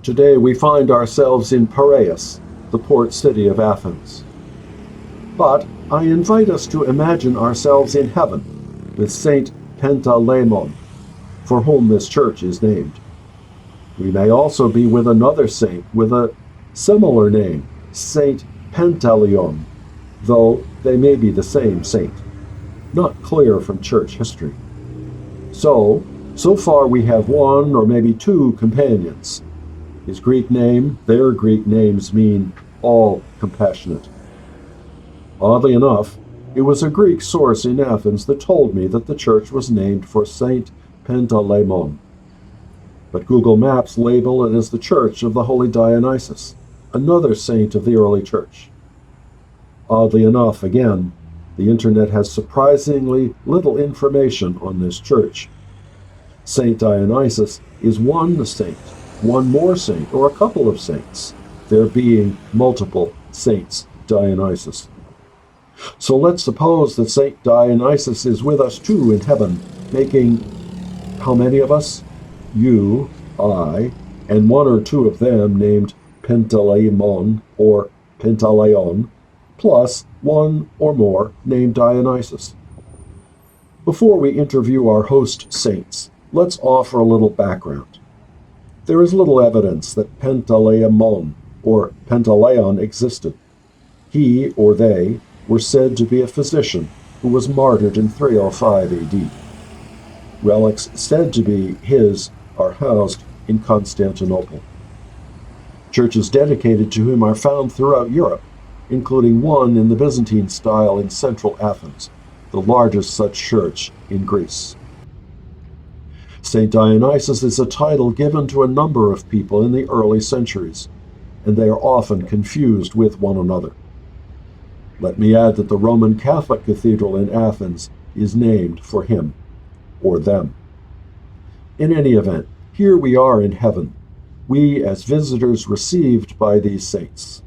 Today we find ourselves in Piraeus, the port city of Athens. But I invite us to imagine ourselves in heaven with Saint Pantaleimon, for whom this church is named. We may also be with another saint with a similar name, Saint Pantaleon, though they may be the same saint. Not clear from church history. So far we have one or maybe two companions. His Greek name, their Greek names mean all compassionate. Oddly enough, it was a Greek source in Athens that told me that the church was named for Saint Pantaleimon. But Google Maps label it as the Church of the Holy Dionysus, another saint of the early church. Oddly enough, again, the internet has surprisingly little information on this church. Saint Dionysus is one saint, one more saint, or a couple of saints, there being multiple Saints Dionysus. So let's suppose that Saint Dionysus is with us too in heaven, making how many of us? You, I, and one or two of them named Pantaleimon or Pantaleon, plus one or more named Dionysus. Before we interview our host saints, let's offer a little background. There is little evidence that Pantaleimon or Pantaleon existed. He or they were said to be a physician who was martyred in 305 AD. Relics said to be his are housed in Constantinople. Churches dedicated to him are found throughout Europe, including one in the Byzantine style in central Athens, the largest such church in Greece. Saint Dionysus is a title given to a number of people in the early centuries, and they are often confused with one another. Let me add that the Roman Catholic Cathedral in Athens is named for him, or them. In any event, here we are in heaven, we as visitors received by these saints.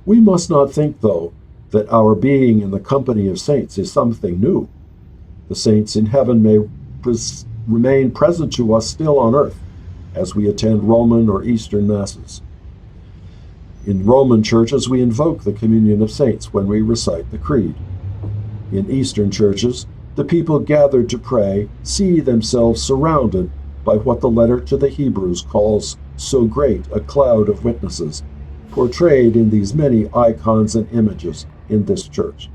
We must not think, though, that our being in the company of saints is something new. The saints in heaven may remain present to us still on earth, as we attend Roman or Eastern Masses. In Roman churches, we invoke the communion of saints when we recite the Creed. In Eastern churches, the people gathered to pray see themselves surrounded by what the letter to the Hebrews calls so great a cloud of witnesses, portrayed in these many icons and images in this church.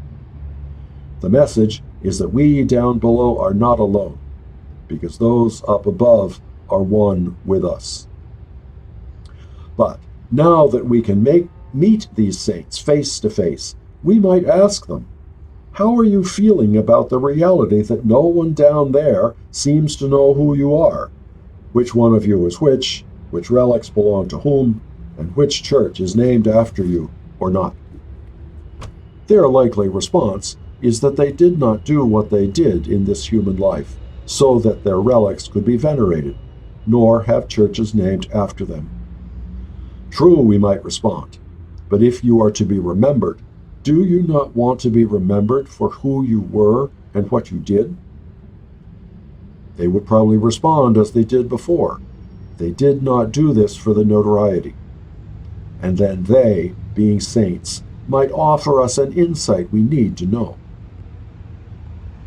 The message is that we down below are not alone, because those up above are one with us. But now that we can meet these saints face to face, we might ask them, how are you feeling about the reality that no one down there seems to know who you are, which one of you is which relics belong to whom, and which church is named after you or not? Their likely response is that they did not do what they did in this human life so that their relics could be venerated, nor have churches named after them. True, we might respond, but if you are to be remembered, do you not want to be remembered for who you were and what you did? They would probably respond as they did before. They did not do this for the notoriety. And then they, being saints, might offer us an insight we need to know.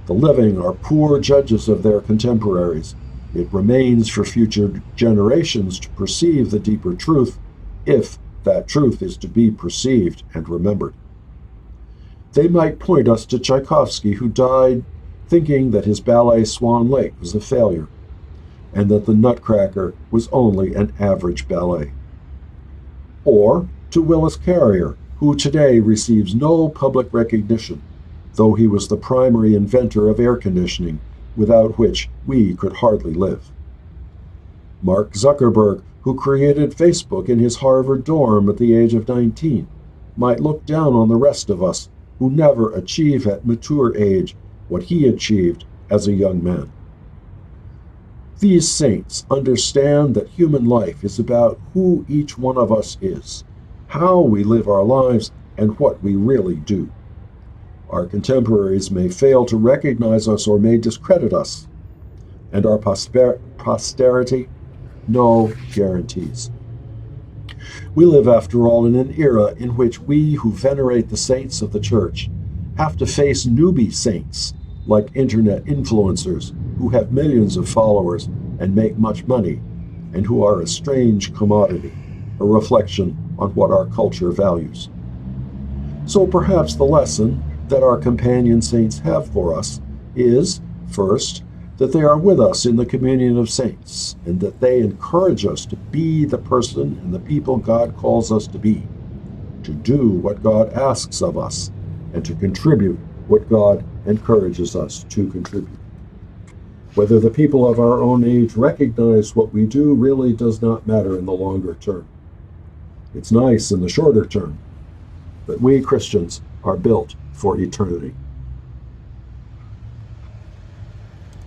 The living are poor judges of their contemporaries. It remains for future generations to perceive the deeper truth, if that truth is to be perceived and remembered. They might point us to Tchaikovsky, who died thinking that his ballet Swan Lake was a failure, and that the Nutcracker was only an average ballet. Or to Willis Carrier, who today receives no public recognition, though he was the primary inventor of air conditioning, without which we could hardly live. Mark Zuckerberg, who created Facebook in his Harvard dorm at the age of 19, might look down on the rest of us who never achieve at mature age what he achieved as a young man. These saints understand that human life is about who each one of us is, how we live our lives, and what we really do. Our contemporaries may fail to recognize us or may discredit us, and our posterity No guarantees. We live, after all, in an era in which we who venerate the saints of the Church have to face newbie saints, like internet influencers who have millions of followers and make much money, and who are a strange commodity, a reflection on what our culture values. So perhaps the lesson that our companion saints have for us is, first, that they are with us in the communion of saints, and that they encourage us to be the person and the people God calls us to be, to do what God asks of us, and to contribute what God encourages us to contribute. Whether the people of our own age recognize what we do really does not matter in the longer term. It's nice in the shorter term, but we Christians are built for eternity.